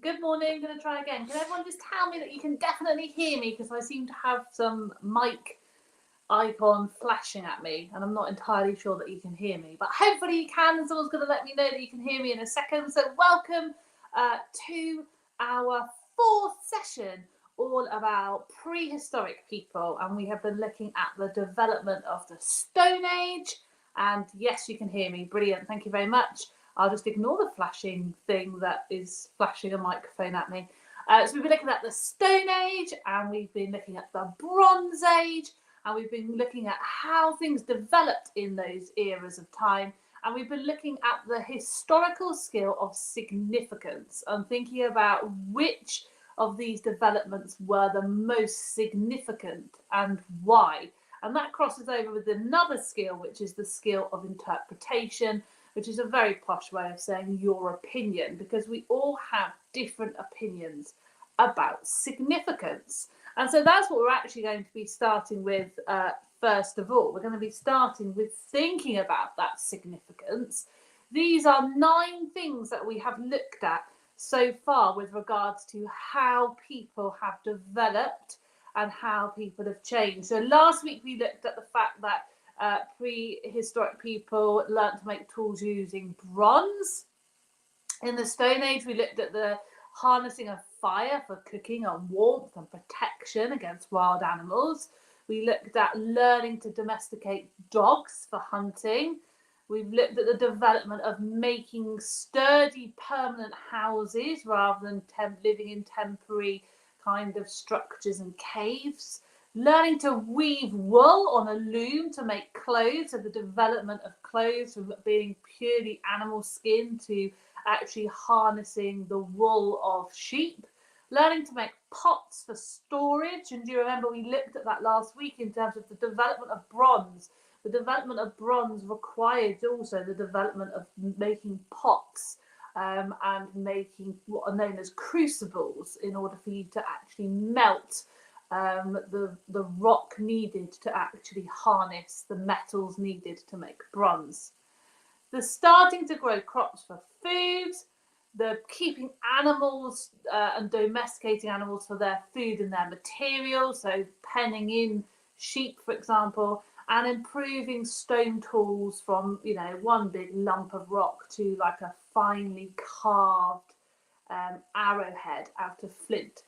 Good morning. I'm going to try again. Can everyone just tell me that you can definitely hear me, because I seem to have some mic icon flashing at me and I'm not entirely sure that you can hear me, but hopefully you can, and someone's going to let me know that you can hear me in a second. So welcome to our fourth session, all about prehistoric people, and we have been looking at the development of the Stone Age. And yes, you can hear me. Brilliant. Thank you very much. I'll just ignore the flashing thing that is flashing a microphone at me. So we've been looking at the Stone Age, and we've been looking at the Bronze Age, and we've been looking at how things developed in those eras of time. And we've been looking at the historical scale of significance and thinking about which of these developments were the most significant and why. And that crosses over with another skill, which is the skill of interpretation, which is a very posh way of saying your opinion, because we all have different opinions about significance. And so that's what we're actually going to be starting with first of all. We're going to be starting with thinking about that significance. These are 9 things that we have looked at so far with regards to how people have developed and how people have changed. So last week we looked at the fact that prehistoric people learned to make tools using bronze. In the Stone Age, we looked at the harnessing of fire for cooking and warmth and protection against wild animals. We looked at learning to domesticate dogs for hunting. We've looked at the development of making sturdy permanent houses rather than living in temporary kind of structures and caves. Learning to weave wool on a loom to make clothes, so the development of clothes from being purely animal skin to actually harnessing the wool of sheep. Learning to make pots for storage, and do you remember we looked at that last week in terms of the development of bronze. The development of bronze required also the development of making pots and making what are known as crucibles in order for you to actually melt the rock needed to actually harness the metals needed to make bronze. The starting to grow crops for food, the keeping animals and domesticating animals for their food and their materials, so penning in sheep, for example, and improving stone tools from, you know, one big lump of rock to like a finely carved arrowhead out of flint.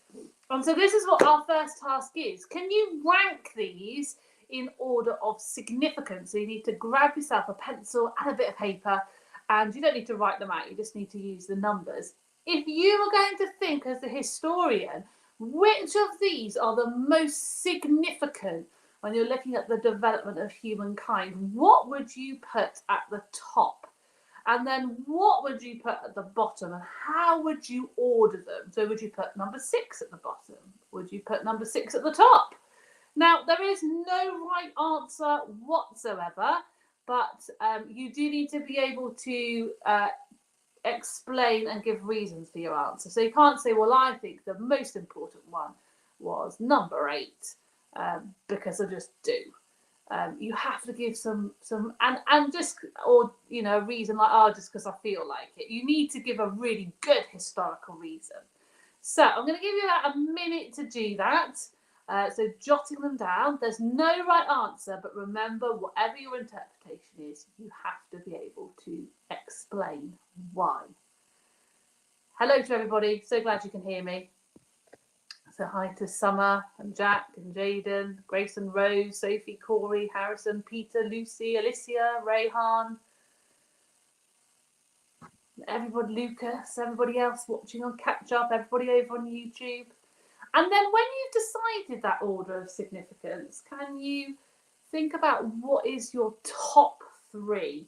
And so this is what our first task is. Can you rank these in order of significance? So you need to grab yourself a pencil and a bit of paper, and you don't need to write them out, you just need to use the numbers. If you were going to think as a historian, which of these are the most significant when you're looking at the development of humankind, what would you put at the top? And then what would you put at the bottom, and how would you order them? So would you put number 6 at the bottom? Would you put number 6 at the top? Now, there is no right answer whatsoever, but you do need to be able to explain and give reasons for your answer. So you can't say, well, I think the most important one was number 8, because I just do. You have to give some and just, or you know, a reason like, oh, just because I feel like it. You need to give a really good historical reason. So I'm going to give you about a minute to do that. So jotting them down. There's no right answer, but remember, whatever your interpretation is, you have to be able to explain why. Hello to everybody. So glad you can hear me. So hi to Summer and Jack and Jaden, Grace and Rose, Sophie, Corey, Harrison, Peter, Lucy, Alicia, Rayhan, everybody, Lucas, everybody else watching on catch up, everybody over on YouTube. And then when you've decided that order of significance, can you think about what is your top 3?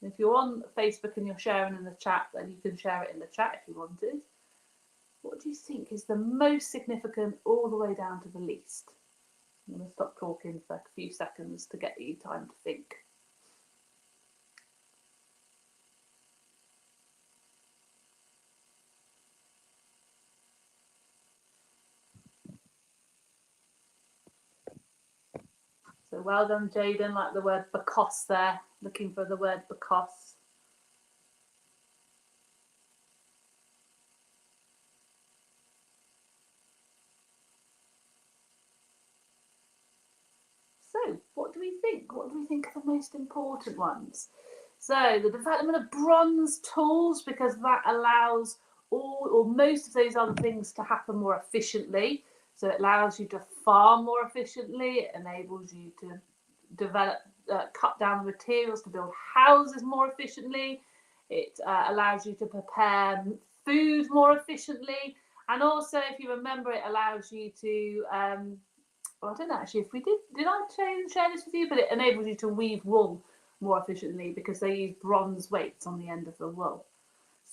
If you're on Facebook and you're sharing in the chat, then you can share it in the chat if you wanted. What do you think is the most significant all the way down to the least? I'm going to stop talking for a few seconds to get you time to think. So well done, Jaden, like the word because there, looking for the word because. do we think? What do we think are the most important ones? So the development of bronze tools, because that allows all or most of those other things to happen more efficiently. So it allows you to farm more efficiently. It enables you to develop, cut down the materials to build houses more efficiently. It allows you to prepare food more efficiently. And also, if you remember, it allows you to, well, I don't know actually if we did I share this with you? But it enables you to weave wool more efficiently because they use bronze weights on the end of the wool.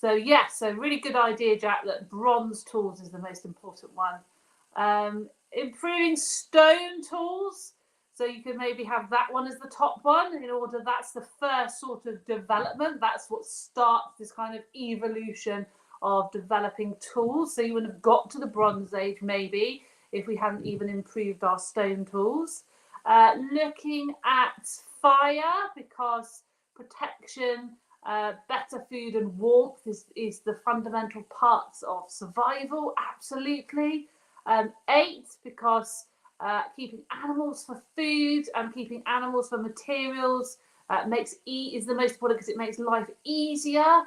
So yes, so really good idea, Jack, that bronze tools is the most important one. Improving stone tools. So you could maybe have that one as the top one in order. That's the first sort of development. That's what starts this kind of evolution of developing tools. So you wouldn't have got to the Bronze Age maybe if we hadn't even improved our stone tools. Looking at fire, because protection, better food and warmth is the fundamental parts of survival, absolutely. 8, because keeping animals for food and keeping animals for materials is the most important because it makes life easier.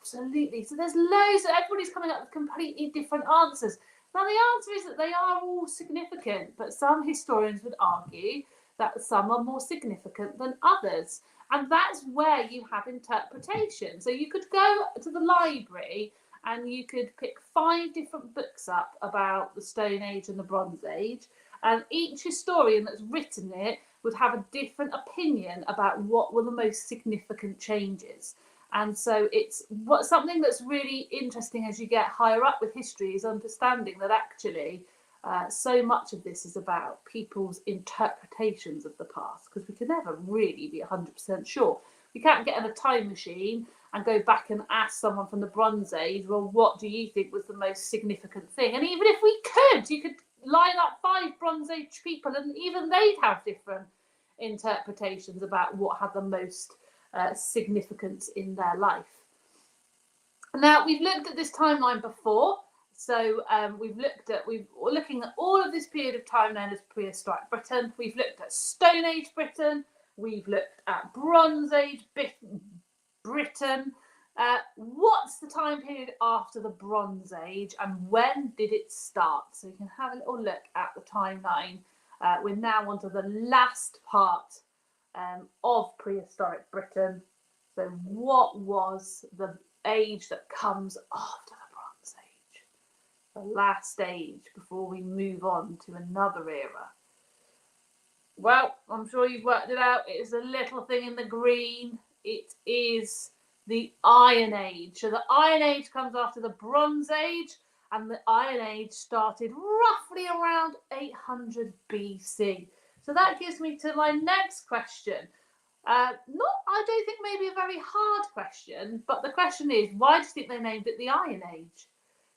Absolutely. So there's loads. Everybody's coming up with completely different answers. Now the answer is that they are all significant, but some historians would argue that some are more significant than others. And that's where you have interpretation. So you could go to the library and you could pick 5 different books up about the Stone Age and the Bronze Age. And each historian that's written it would have a different opinion about what were the most significant changes. And so it's something that's really interesting as you get higher up with history is understanding that actually so much of this is about people's interpretations of the past, because we can never really be 100% sure. We can't get in a time machine and go back and ask someone from the Bronze Age, well, what do you think was the most significant thing? And even if we could, you could line up 5 Bronze Age people and even they'd have different interpretations about what had the most significance in their life. Now, we've looked at this timeline before. So we're looking at all of this period of time known as prehistoric Britain. We've looked at Stone Age Britain. We've looked at Bronze Age Britain. What's the time period after the Bronze Age and when did it start? So you can have a little look at the timeline. We're now on to the last part of prehistoric Britain. So what was the age that comes after the Bronze Age? The last age before we move on to another era. Well, I'm sure you've worked it out. It is a little thing in the green. It is the Iron Age. So the Iron Age comes after the Bronze Age, and the Iron Age started roughly around 800 BC. So that gives me to my next question. I don't think maybe a very hard question, but the question is, why do you think they named it the Iron Age?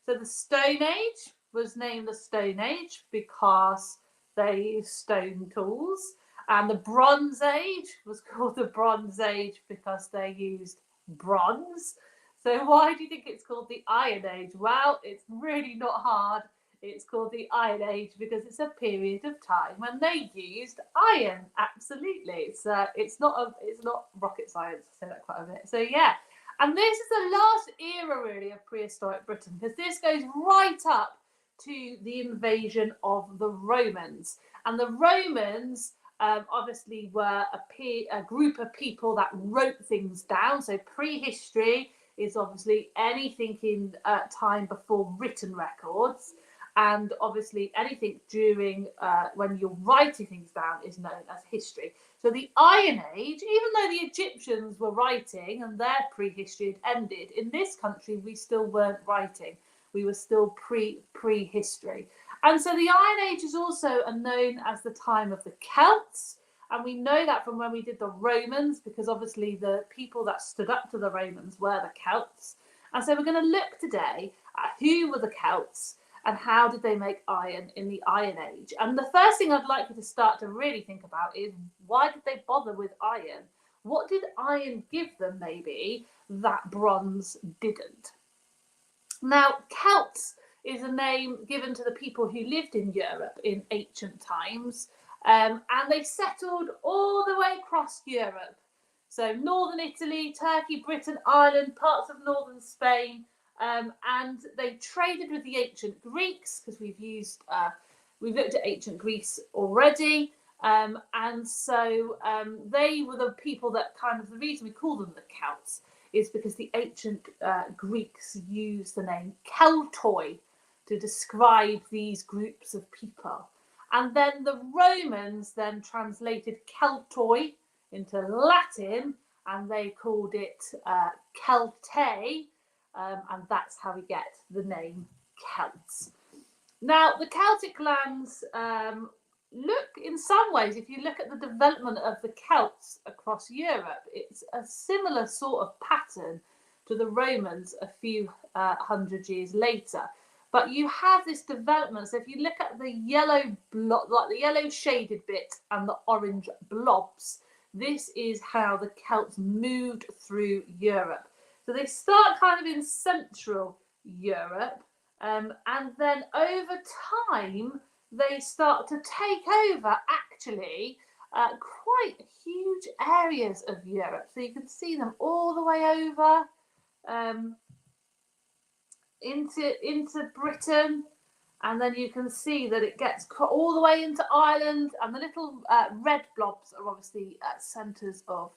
So the Stone Age was named the Stone Age because they used stone tools, and the Bronze Age was called the Bronze Age because they used bronze. So why do you think it's called the Iron Age? Well, it's really not hard. It's called the Iron Age because it's a period of time when they used iron. Absolutely, it's not rocket science. I say that quite a bit. So yeah, and this is the last era really of prehistoric Britain because this goes right up to the invasion of the Romans, and the Romans obviously were a group of people that wrote things down. So prehistory is obviously anything in time before written records. And obviously anything during when you're writing things down is known as history. So the Iron Age, even though the Egyptians were writing and their prehistory had ended, in this country we still weren't writing. We were still prehistory. And so the Iron Age is also known as the time of the Celts. And we know that from when we did the Romans, because obviously the people that stood up to the Romans were the Celts. And so we're going to look today at who were the Celts and how did they make iron in the Iron Age. And the first thing I'd like you to start to really think about is, why did they bother with iron? What did iron give them maybe that bronze didn't? Now, Celts is a name given to the people who lived in Europe in ancient times. And they settled all the way across Europe. So northern Italy, Turkey, Britain, Ireland, parts of northern Spain, and they traded with the ancient Greeks, because we've looked at ancient Greece already. And so they were the people that the reason we call them the Celts is because the ancient Greeks used the name Keltoi to describe these groups of people. And then the Romans then translated Keltoi into Latin, and they called it Celtae, and that's how we get the name Celts. Now, the Celtic lands look, in some ways, if you look at the development of the Celts across Europe, it's a similar sort of pattern to the Romans a few hundred years later. But you have this development. So if you look at the yellow blob, like the yellow shaded bit and the orange blobs, this is how the Celts moved through Europe. So they start in Central Europe, and then over time they start to take over actually quite huge areas of Europe. So you can see them all the way over into Britain, and then you can see that it gets all the way into Ireland, and the little red blobs are obviously centres of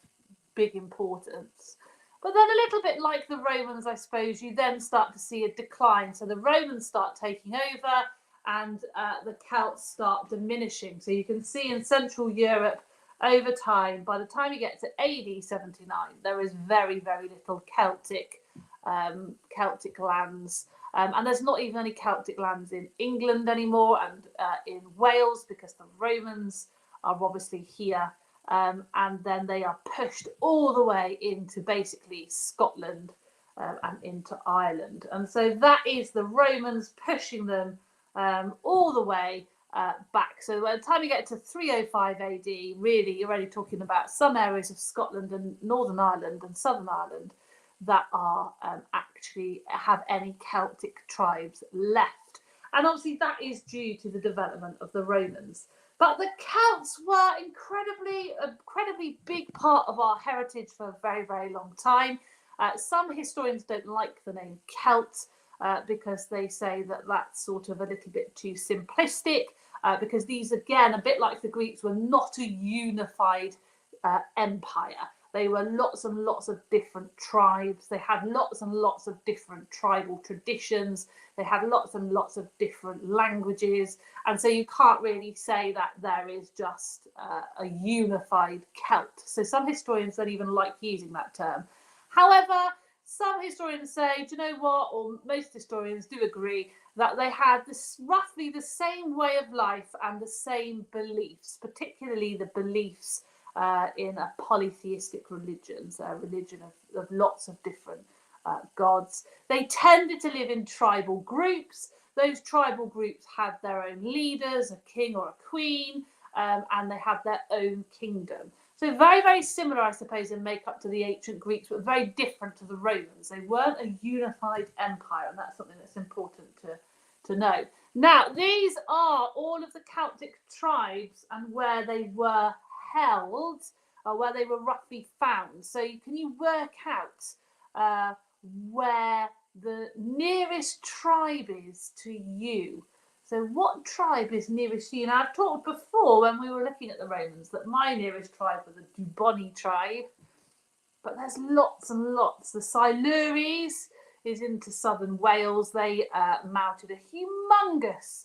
big importance. But then a little bit like the Romans, I suppose, you then start to see a decline. So the Romans start taking over, and the Celts start diminishing. So you can see in Central Europe over time, by the time you get to AD 79, there is very, very little Celtic lands. And there's not even any Celtic lands in England anymore, and in Wales, because the Romans are obviously here. And then they are pushed all the way into basically Scotland and into Ireland. And so that is the Romans pushing them all the way back. So by the time you get to 305 AD, really, you're only talking about some areas of Scotland and Northern Ireland and Southern Ireland that are actually have any Celtic tribes left. And obviously that is due to the development of the Romans. But the Celts were incredibly big part of our heritage for a very, very long time. Some historians don't like the name Celt because they say that that's sort of a little bit too simplistic, because these, again, a bit like the Greeks, were not a unified empire. They were lots and lots of different tribes. They had lots and lots of different tribal traditions. They had lots and lots of different languages. And so you can't really say that there is just a unified Celt. So some historians don't even like using that term. However, some historians say, do you know what, or most historians do agree, that they had roughly the same way of life and the same beliefs, particularly the beliefs in a polytheistic religion, so a religion of lots of different gods. They tended to live in tribal groups. Those tribal groups had their own leaders, a king or a queen, and they had their own kingdom. So very, very similar, I suppose, in makeup to the ancient Greeks, but very different to the Romans. They weren't a unified empire, and that's something that's important to know. Now, these are all of the Celtic tribes and where they were held, or where they were roughly found. So can you work out where the nearest tribe is to you? So what tribe is nearest to you? Now, I've talked before when we were looking at the Romans that my nearest tribe was the Duboni tribe, but there's lots and lots. The Silures is into southern Wales. They mounted a humongous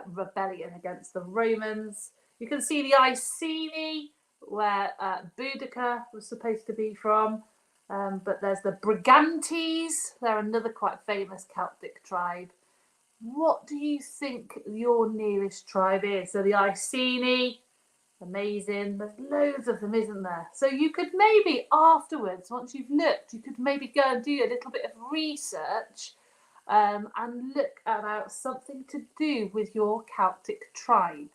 rebellion against the Romans. You can see the Iceni, where Boudica was supposed to be from. But there's the Brigantes. They're another quite famous Celtic tribe. What do you think your nearest tribe is? So the Iceni, amazing. There's loads of them, isn't there? So you could maybe afterwards, once you've looked, you could maybe go and do a little bit of research and look about something to do with your Celtic tribe.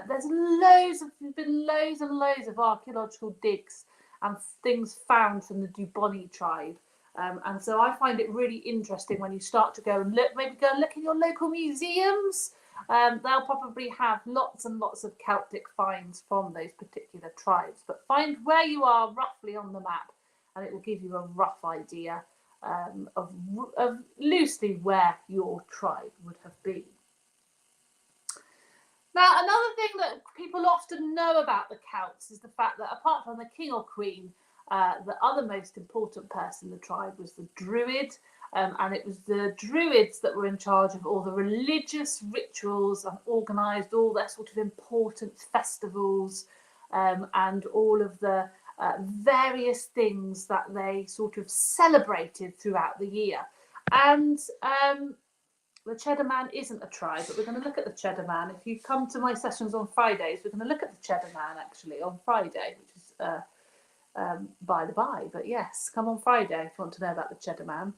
There's been loads and loads of archaeological digs and things found from the Duboni tribe. And so I find it really interesting when you start to go and look, maybe go and look in your local museums they'll probably have lots and lots of Celtic finds from those particular tribes. But find where you are roughly on the map, and it will give you a rough idea of loosely where your tribe would have been. Now, another thing that people often know about the Celts is the fact that apart from the king or queen, the other most important person in the tribe was the druid, and it was the druids that were in charge of all the religious rituals and organised all their sort of important festivals and all of the various things that they sort of celebrated throughout the year. And the Cheddar Man isn't a tribe, but we're going to look at the Cheddar Man. If you come to my sessions on Fridays, we're going to look at the Cheddar Man actually on Friday, which is by the by. But yes, come on Friday if you want to know about the Cheddar Man.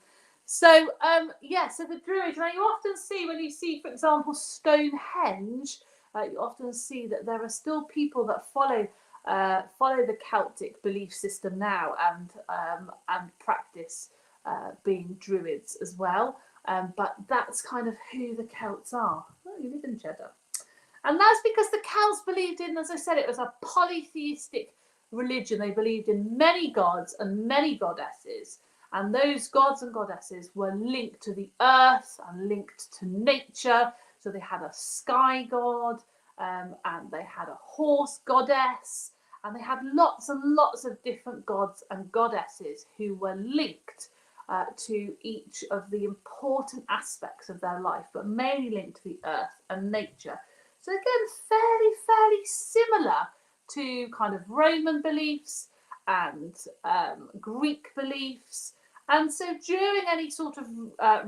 So so the Druids. Now you often see when you see, for example, Stonehenge, you often see that there are still people that follow the Celtic belief system now and practice being Druids as well. But that's kind of who the Celts are. Oh, you live in Cheddar. And that's because the Celts believed in, as I said, it was a polytheistic religion. They believed in many gods and many goddesses. And those gods and goddesses were linked to the earth and linked to nature. So they had a sky god and they had a horse goddess. And they had lots and lots of different gods and goddesses who were linked to each of the important aspects of their life, but mainly linked to the earth and nature. So again, fairly similar to kind of Roman beliefs and Greek beliefs. And so during any sort of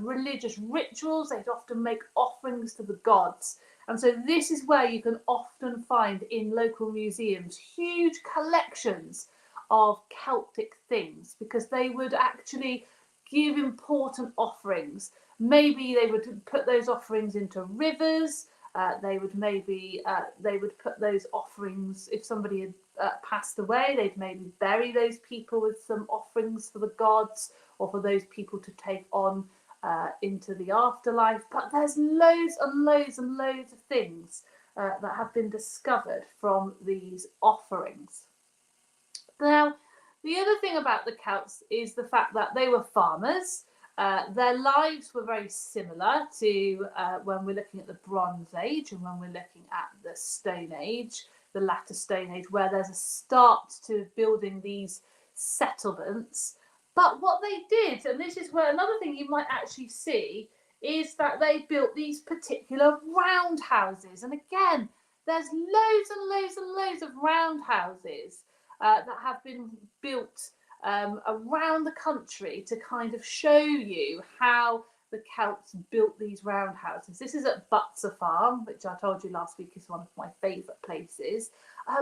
religious rituals, they'd often make offerings to the gods. And so this is where you can often find in local museums huge collections of Celtic things, because they would actually give important offerings. Maybe they would put those offerings into rivers. They would put those offerings, if somebody had passed away, they'd maybe bury those people with some offerings for the gods or for those people to take on into the afterlife. But there's loads and loads and loads of things that have been discovered from these offerings. Now, the other thing about the Celts is the fact that they were farmers. Their lives were very similar to when we're looking at the Bronze Age and when we're looking at the Stone Age, the latter Stone Age, where there's a start to building these settlements. But what they did, and this is where another thing you might actually see, is that they built these particular roundhouses. And again, there's loads and loads and loads of roundhouses that have been built around the country to kind of show you how the Celts built these roundhouses. This is at Butser Farm, which I told you last week is one of my favourite places.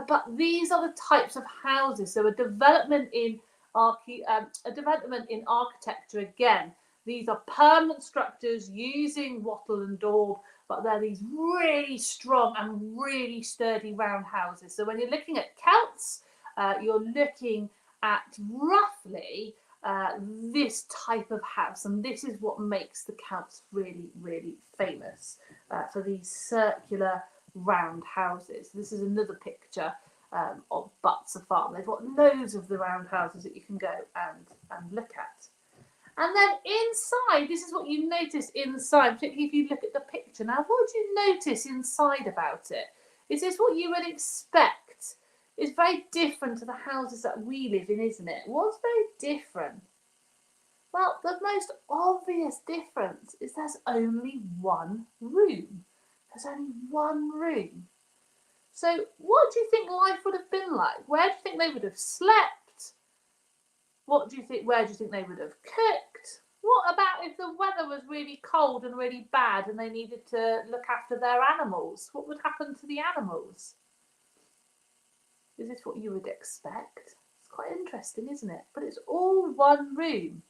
But these are the types of houses. So a development in architecture again. These are permanent structures using wattle and daub, but they're these really strong and really sturdy roundhouses. So when you're looking at Celts, you're looking at roughly this type of house, and this is what makes the Celts really, really famous for these circular round houses. This is another picture of Butser Farm. They've got loads of the round houses that you can go and look at. And then inside, this is what you notice inside, particularly if you look at the picture. Now, what do you notice inside about it? Is this what you would expect? It's very different to the houses that we live in, isn't it? What's very different? Well, the most obvious difference is there's only one room. There's only one room. So what do you think life would have been like? Where do you think they would have slept? Where do you think they would have cooked? What about if the weather was really cold and really bad and they needed to look after their animals? What would happen to the animals? Is this what you would expect? It's quite interesting, isn't it? But it's all one room.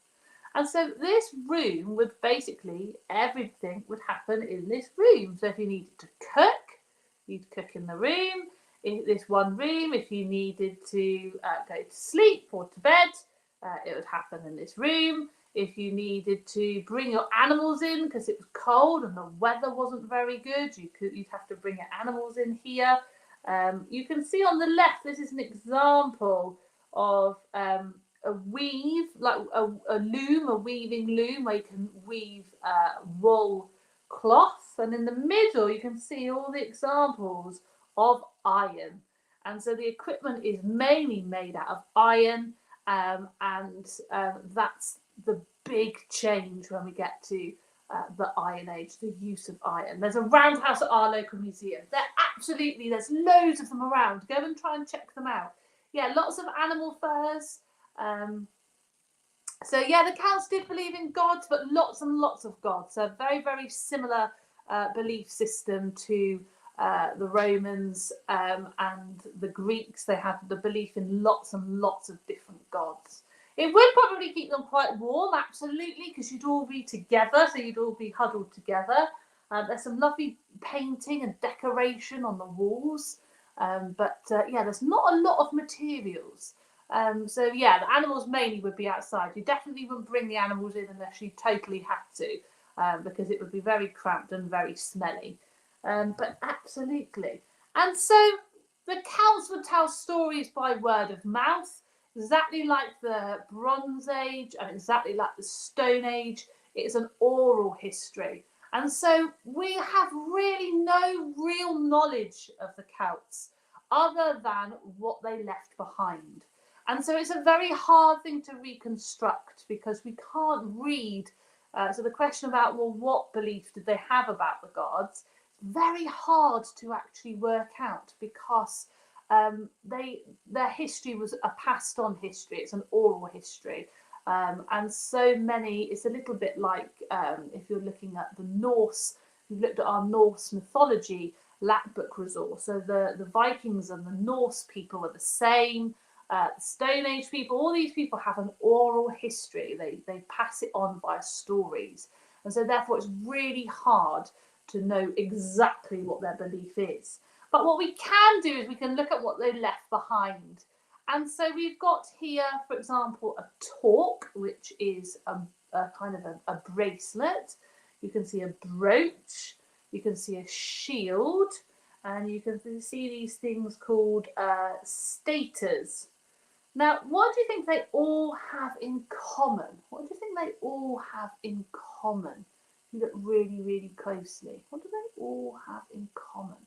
And so this room would basically, everything would happen in this room. So if you needed to cook, you'd cook in the room. In this one room, if you needed to go to sleep or to bed, it would happen in this room. if you needed to bring your animals in because it was cold and the weather wasn't very good, you'd have to bring your animals in here. You can see on the left, this is an example of a weave, like a loom, a weaving loom, where you can weave wool cloth. And in the middle, you can see all the examples of iron. And so the equipment is mainly made out of iron, and that's the big change when we get to the Iron Age, the use of iron. There's a roundhouse at our local museum. There's loads of them around. Go and try and check them out. Yeah, lots of animal furs. So yeah, the Celts did believe in gods, but lots and lots of gods. So very, very similar belief system to the Romans and the Greeks. They had the belief in lots and lots of different gods. It would probably keep them quite warm, absolutely, because you'd all be together, so you'd all be huddled together. There's some lovely painting and decoration on the walls, but yeah, there's not a lot of materials. So yeah, the animals mainly would be outside. You definitely wouldn't bring the animals in unless you totally had to, because it would be very cramped and very smelly. But absolutely. And so the Celts would tell stories by word of mouth, exactly like the Bronze Age and exactly like the Stone Age. It's an oral history. And so we have really no real knowledge of the Celts other than what they left behind. And so it's a very hard thing to reconstruct because we can't read. So the question about, well, what belief did they have about the gods? Very hard to actually work out because their history was a passed on history. It's an oral history. And so many, it's a little bit like if you're looking at the Norse, you've looked at our Norse mythology Lapbook resource. So the Vikings and the Norse people are the same. The Stone Age people, all these people have an oral history. They pass it on via stories. And so therefore it's really hard to know exactly what their belief is. But what we can do is we can look at what they left behind. And so we've got here, for example, a torque, which is a kind of a bracelet. You can see a brooch. You can see a shield. And you can see these things called staters. Now, what do you think they all have in common? What do you think they all have in common? You look really, really closely. What do they all have in common?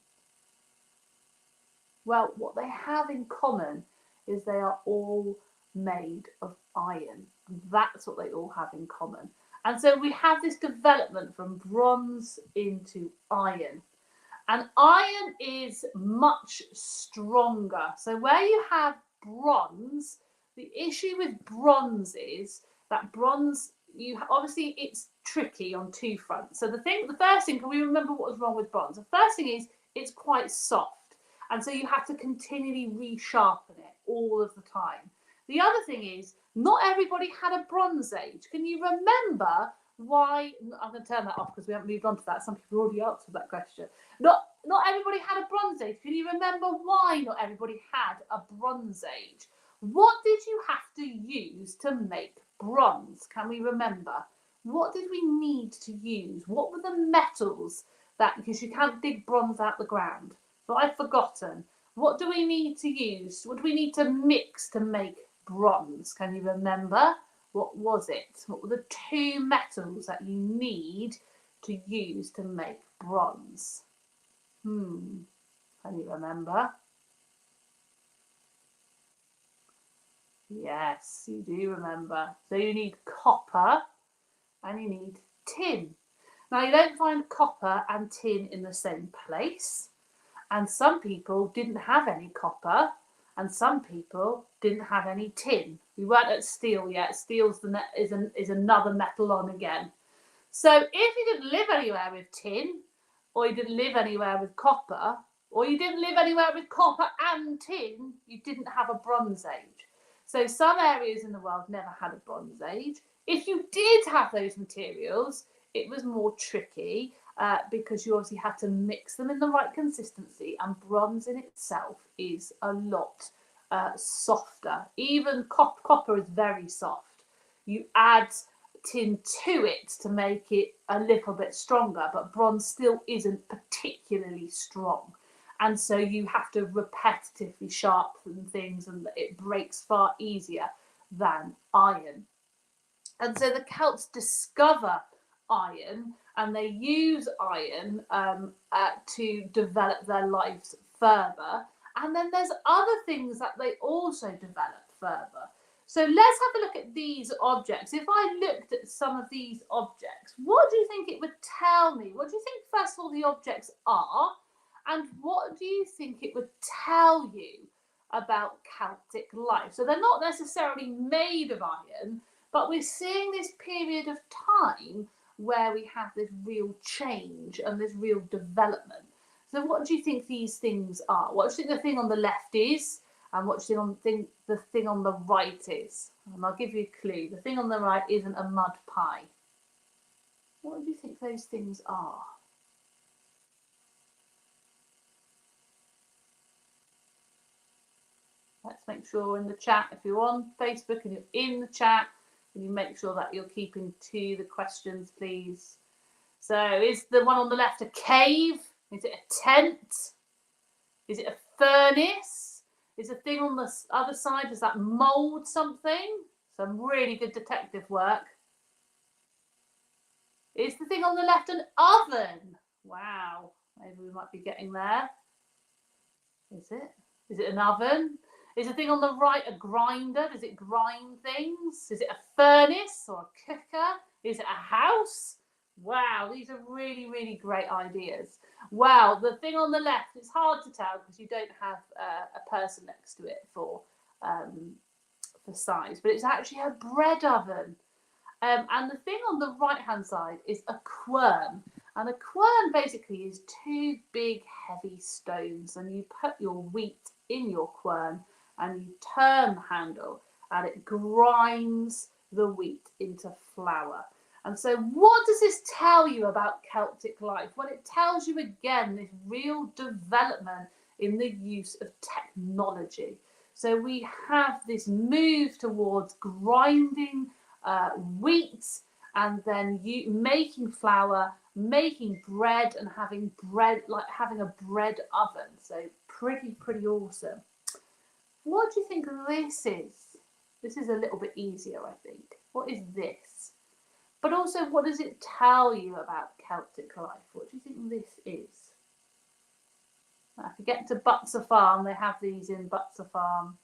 Well, what they have in common is they are all made of iron. That's what they all have in common. And so we have this development from bronze into iron. And iron is much stronger. So where you have bronze, the issue with bronze is that bronze, obviously it's tricky on two fronts. So the first thing, can we remember what was wrong with bronze? The first thing is it's quite soft. And so you have to continually resharpen it all of the time. The other thing is, not everybody had a Bronze Age. Can you remember why? I'm going to turn that off because we haven't moved on to that. Some people already answered that question. Not everybody had a Bronze Age. Can you remember why not everybody had a Bronze Age? What did you have to use to make bronze? Can we remember? What did we need to use? What were the metals that, because you can't dig bronze out the ground. So I've forgotten. What do we need to use? What do we need to mix to make bronze? Can you remember? What was it? What were the two metals that you need to use to make bronze? Can you remember? Yes, you do remember. So you need copper and you need tin. Now you don't find copper and tin in the same place. And some people didn't have any copper, and some people didn't have any tin. We weren't at steel yet. Steel is another metal on again. So if you didn't live anywhere with tin, or you didn't live anywhere with copper, or you didn't live anywhere with copper and tin, you didn't have a Bronze Age. So some areas in the world never had a Bronze Age. If you did have those materials, it was more tricky. Because you obviously had to mix them in the right consistency, and bronze in itself is a lot softer. Even copper is very soft. You add into it to make it a little bit stronger, but bronze still isn't particularly strong. And so you have to repetitively sharpen things, and it breaks far easier than iron. And so the Celts discover iron, and they use iron to develop their lives further. And then there's other things that they also develop further. So let's have a look at these objects. If I looked at some of these objects, what do you think it would tell me? What do you think, first of all, the objects are? And what do you think it would tell you about Celtic life? So they're not necessarily made of iron, but we're seeing this period of time where we have this real change and this real development. So what do you think these things are? What do you think the thing on the left is? And what do you think the thing on the right is? And I'll give you a clue. The thing on the right isn't a mud pie. What do you think those things are? Let's make sure in the chat, if you're on Facebook and you're in the chat, can you make sure that you're keeping to the questions, please? So is the one on the left a cave? Is it a tent? Is it a furnace? Is the thing on the other side, does that mould something? Some really good detective work. Is the thing on the left an oven? Wow, maybe we might be getting there. Is it? Is it an oven? Is the thing on the right a grinder? Does it grind things? Is it a furnace or a cooker? Is it a house? Wow, these are really, really great ideas. Wow, the thing on the left, it's hard to tell because you don't have a person next to it for size, but it's actually a bread oven. And the thing on the right-hand side is a quern. And a quern basically is two big, heavy stones, and you put your wheat in your quern and you turn the handle and it grinds the wheat into flour. And so what does this tell you about Celtic life? Well, it tells you again this real development in the use of technology. So we have this move towards grinding wheat and then making flour, making bread, and having bread, like having a bread oven. So pretty awesome. What do you think this is? This is a little bit easier, I think. What is this? But also, what does it tell you about Celtic life? What do you think this is? Now, if you get to Butser Farm, they have these in Butser Farm.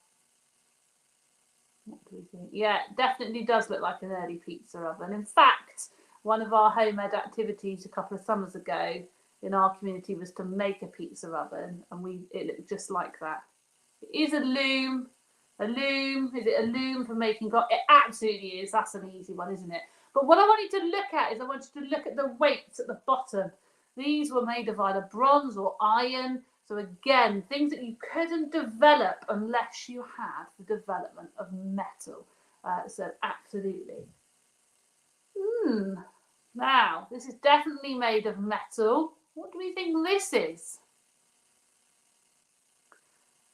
What do we think? Yeah, it definitely does look like an early pizza oven. In fact, one of our homemade activities a couple of summers ago in our community was to make a pizza oven, and it looked just like that. It is a loom. A loom. Is it a loom for making? It absolutely is. That's an easy one, isn't it? But what I want you to look at is I want you to look at the weights at the bottom. These were made of either bronze or iron. So again, things that you couldn't develop unless you had the development of metal. So absolutely. Now, this is definitely made of metal. What do we think this is?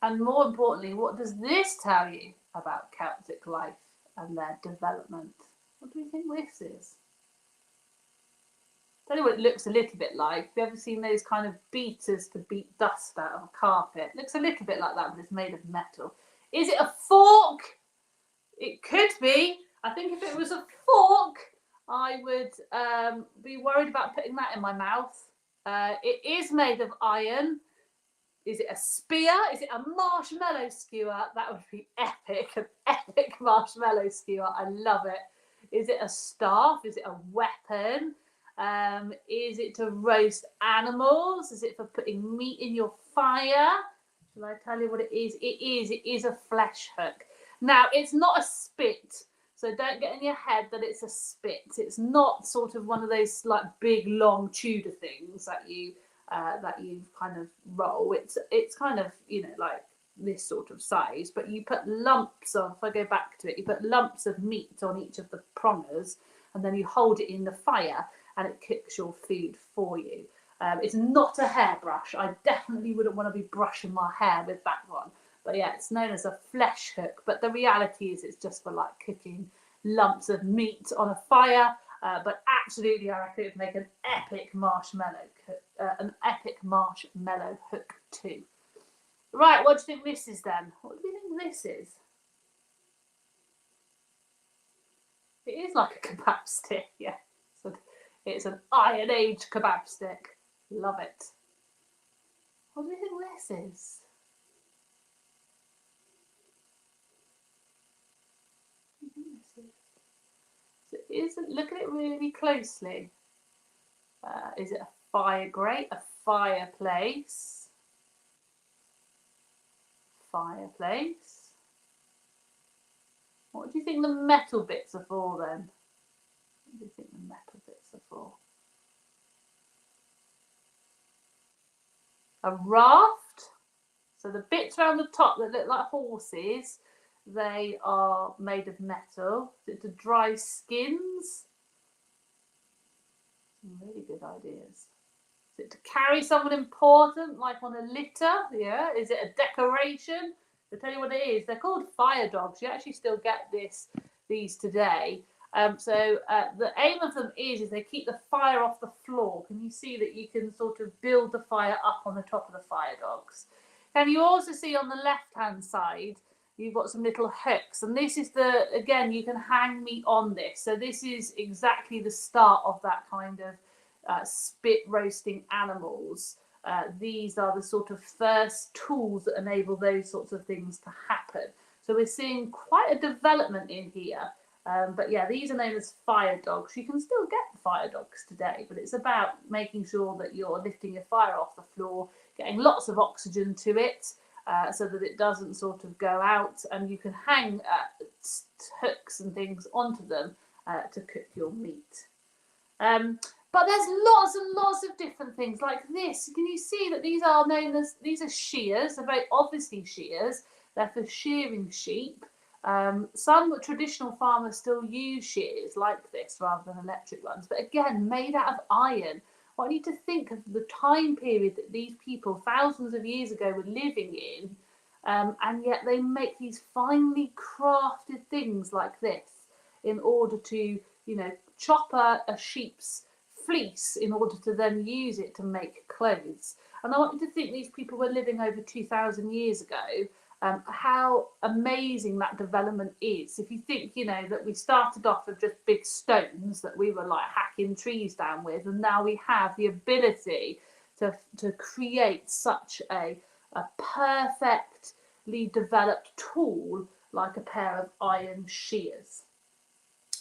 And more importantly, what does this tell you about Celtic life and their development? What do we think this is? Tell you what it looks a little bit like. Have you ever seen those kind of beaters to beat dust out of a carpet? It looks a little bit like that, but it's made of metal. Is it a fork? It could be. I think if it was a fork, I would be worried about putting that in my mouth. It is made of iron. Is it a spear? Is it a marshmallow skewer? That would be epic. An epic marshmallow skewer. I love it. Is it a staff? Is it a weapon? Is it to roast animals? Is it for putting meat in your fire? Shall I tell you what it is? It is a flesh hook. Now, it's not a spit, so don't get in your head that it's a spit. It's not sort of one of those like big long Tudor things that you kind of roll. It's kind of, you know, like this sort of size, but you put lumps of, if I go back to it, you put lumps of meat on each of the prongers, and then you hold it in the fire and it cooks your food for you. It's not a hairbrush. I definitely wouldn't want to be brushing my hair with that one. But yeah, it's known as a flesh hook. But the reality is it's just for like cooking lumps of meat on a fire. But absolutely, I reckon it would make an epic marshmallow hook too. Right, what do you think this is then? What do you think this is? It is like a kebab stick, yeah. So it's an Iron Age kebab stick. Love it. What do you think this is? Look at it really closely. Is it a fire grate? A fireplace? Fireplace. What do you think the metal bits are for then? What do you think the metal bits are for? A raft. So the bits around the top that look like horses, they are made of metal. Is it to dry skins? Some really good ideas. Is it to carry someone important, like on a litter? Yeah. Is it a decoration? I'll tell you what it is. They're called fire dogs. You actually still get these today. The aim of them is they keep the fire off the floor. Can you see that you can sort of build the fire up on the top of the fire dogs? Can you also see on the left-hand side, you've got some little hooks. And this is again, you can hang meat on this. So this is exactly the start of that kind of spit roasting animals. These are the sort of first tools that enable those sorts of things to happen. So we're seeing quite a development in here. But yeah, these are known as fire dogs. You can still get fire dogs today, but it's about making sure that you're lifting your fire off the floor, getting lots of oxygen to it, so that it doesn't sort of go out, and you can hang hooks and things onto them to cook your meat. But there's lots and lots of different things like this. Can you see that these are shears? They're very obviously shears. They're for shearing sheep. Some traditional farmers still use shears like this rather than electric ones, but again, made out of iron. Well, I need to think of the time period that these people thousands of years ago were living in, and yet they make these finely crafted things like this in order to, chop a sheep's fleece in order to then use it to make clothes. And I want you to think these people were living over 2,000 years ago. How amazing that development is. If you think, that we started off with just big stones that we were like hacking trees down with, and now we have the ability to create such a perfectly developed tool like a pair of iron shears.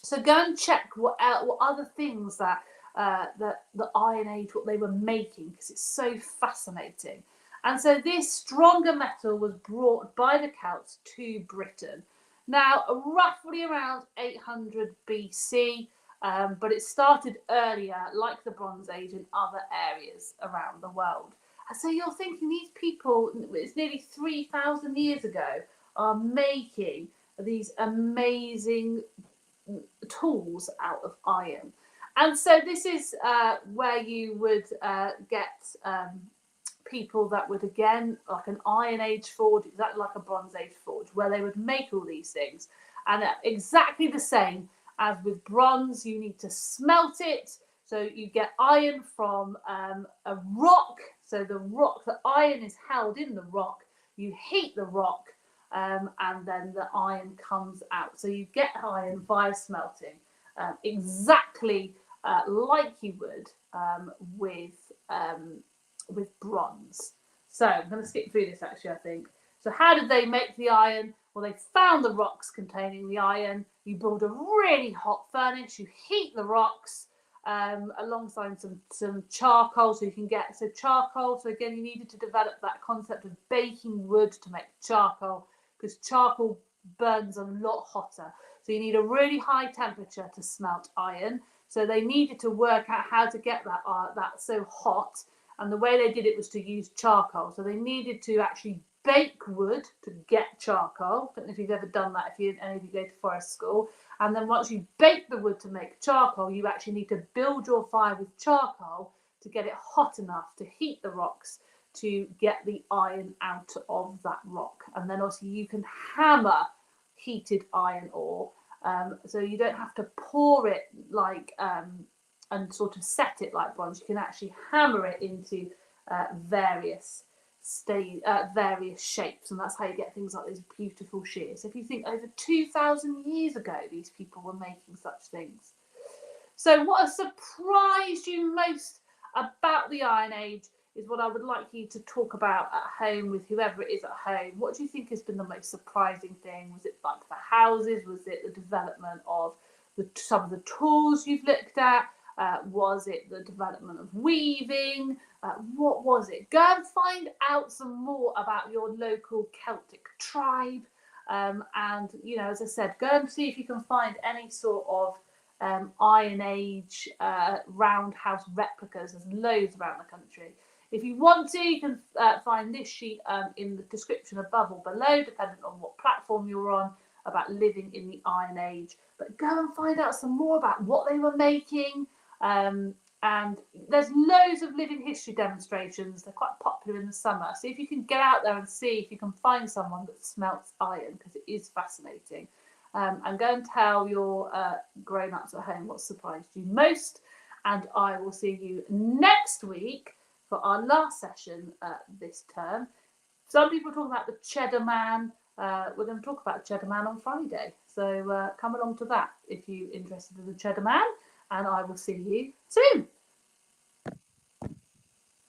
So go and check what other things that the Iron Age, what they were making, because it's so fascinating. And so this stronger metal was brought by the Celts to Britain. Now, roughly around 800 BC, but it started earlier, like the Bronze Age, in other areas around the world. And so you're thinking these people, it's nearly 3,000 years ago, are making these amazing tools out of iron. And so this is where you would get people that would, again, like an Iron Age forge, exactly like a Bronze Age forge, where they would make all these things. And exactly the same as with bronze, you need to smelt it. So you get iron from a rock. So the iron is held in the rock. You heat the rock, and then the iron comes out. So you get iron via smelting, exactly like you would with bronze. So I'm going to skip through this actually, I think. So how did they make the iron? Well, they found the rocks containing the iron. You build a really hot furnace. You heat the rocks alongside some charcoal, so you can get charcoal. So again, you needed to develop that concept of baking wood to make charcoal, because charcoal burns a lot hotter. So you need a really high temperature to smelt iron. So they needed to work out how to get that so hot. And the way they did it was to use charcoal. So they needed to actually bake wood to get charcoal. I don't know if you've ever done that, if any of you go to forest school. And then once you bake the wood to make charcoal, you actually need to build your fire with charcoal to get it hot enough to heat the rocks to get the iron out of that rock. And then also you can hammer heated iron ore So you don't have to pour it like and sort of set it like bronze. You can actually hammer it into various shapes, and that's how you get things like these beautiful shears. So if you think over 2,000 years ago, these people were making such things. So what has surprised you most about the Iron Age is what I would like you to talk about at home with whoever it is at home. What do you think has been the most surprising thing? Was it like the houses? Was it the development of some of the tools you've looked at? Was it the development of weaving? What was it? Go and find out some more about your local Celtic tribe. And, you know, as I said, go and see if you can find any sort of Iron Age roundhouse replicas. There's loads around the country. If you want to, you can find this sheet in the description above or below, depending on what platform you're on, about living in the Iron Age. But go and find out some more about what they were making. And there's loads of living history demonstrations. They're quite popular in the summer. So if you can get out there and see if you can find someone that smelts iron, because it is fascinating. And go and tell your grown-ups at home what surprised you most. And I will see you next week for our last session this term. Some people talk about the Cheddar Man. We're going to talk about Cheddar Man on Friday. So come along to that if you're interested in the Cheddar Man. And I will see you soon.